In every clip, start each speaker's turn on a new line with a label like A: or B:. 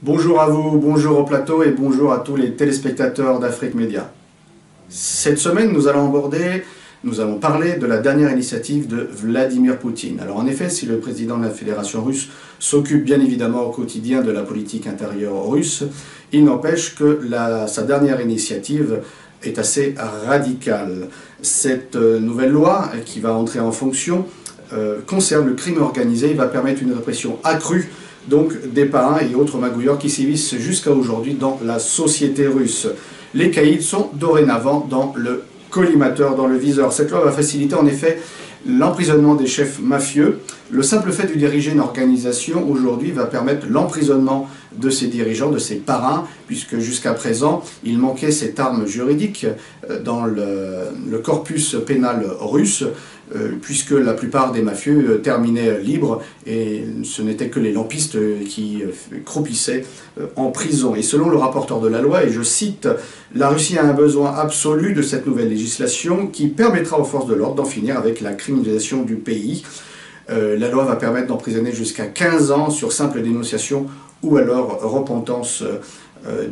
A: Bonjour à vous, bonjour au plateau et bonjour à tous les téléspectateurs d'Afrique Média. Cette semaine, nous allons parler de la dernière initiative de Vladimir Poutine. Alors en effet, si le président de la Fédération russe s'occupe bien évidemment au quotidien de la politique intérieure russe, il n'empêche que sa dernière initiative est assez radicale. Cette nouvelle loi qui va entrer en fonction concerne le crime organisé et va permettre une répression accrue donc des parrains et autres magouilleurs qui sévissent jusqu'à aujourd'hui dans la société russe. Les caïds sont dorénavant dans le collimateur, dans le viseur. Cette loi va faciliter en effet l'emprisonnement des chefs mafieux. Le simple fait de diriger une organisation aujourd'hui va permettre l'emprisonnement de ses dirigeants, de ses parrains, puisque jusqu'à présent, il manquait cette arme juridique dans le corpus pénal russe, puisque la plupart des mafieux terminaient libres et ce n'étaient que les lampistes qui croupissaient en prison. Et selon le rapporteur de la loi, et je cite, « La Russie a un besoin absolu de cette nouvelle législation qui permettra aux forces de l'ordre d'en finir avec la criminalisation du pays. » La loi va permettre d'emprisonner jusqu'à 15 ans sur simple dénonciation ou alors repentance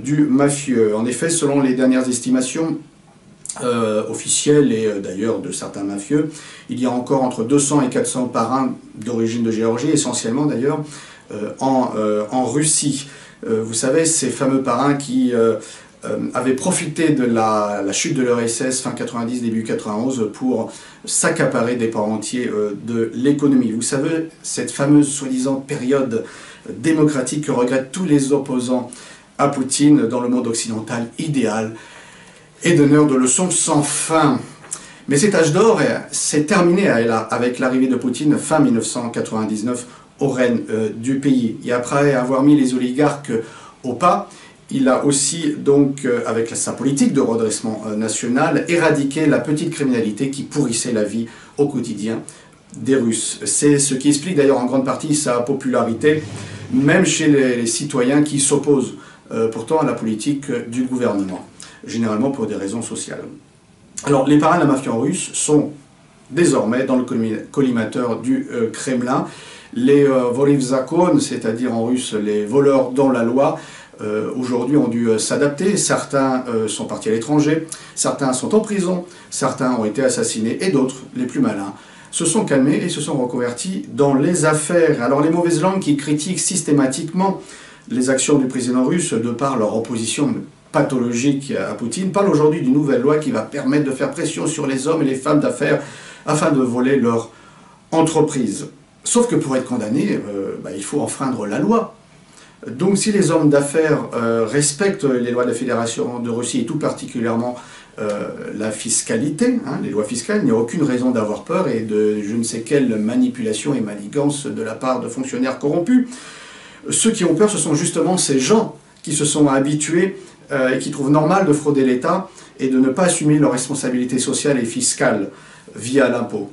A: du mafieux. En effet, selon les dernières estimations officielles et d'ailleurs de certains mafieux, il y a encore entre 200 et 400 parrains d'origine de Géorgie, essentiellement d'ailleurs en Russie. Vous savez, ces fameux parrains qui avaient profité de la chute de l'URSS fin 90, début 91 pour s'accaparer des pans entiers de l'économie. Vous savez, cette fameuse soi-disant période démocratique que regrettent tous les opposants à Poutine dans le monde occidental idéal et donneur de leçons sans fin. Mais cet âge d'or s'est terminé avec l'arrivée de Poutine fin 1999 au règne du pays. Et après avoir mis les oligarques au pas, il a aussi, donc, avec sa politique de redressement national, éradiqué la petite criminalité qui pourrissait la vie au quotidien des Russes. C'est ce qui explique d'ailleurs en grande partie sa popularité, même chez les citoyens qui s'opposent pourtant à la politique du gouvernement, généralement pour des raisons sociales. Alors, les parrains de la mafia russe sont désormais dans le collimateur du Kremlin. Les vorivzakon, c'est-à-dire en russe les voleurs dans la loi, aujourd'hui ont dû s'adapter. Certains sont partis à l'étranger, certains sont en prison, certains ont été assassinés et d'autres, les plus malins, se sont calmés et se sont reconvertis dans les affaires. Alors les mauvaises langues qui critiquent systématiquement les actions du président russe de par leur opposition pathologique à Poutine parlent aujourd'hui d'une nouvelle loi qui va permettre de faire pression sur les hommes et les femmes d'affaires afin de voler leur entreprise. Sauf que pour être condamné, il faut enfreindre la loi. Donc si les hommes d'affaires respectent les lois de la Fédération de Russie et tout particulièrement la fiscalité, les lois fiscales, il n'y a aucune raison d'avoir peur et de je ne sais quelle manipulation et manigance de la part de fonctionnaires corrompus. Ceux qui ont peur, ce sont justement ces gens qui se sont habitués et qui trouvent normal de frauder l'État et de ne pas assumer leurs responsabilités sociales et fiscales via l'impôt.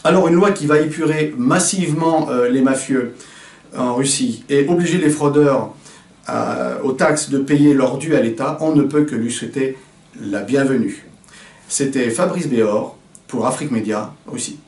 A: Alors une loi qui va épurer massivement les mafieux en Russie et obliger les fraudeurs aux taxes de payer leur dû à l'État, on ne peut que lui souhaiter la bienvenue. C'était Fabrice Béor pour Afrique Média, Russie.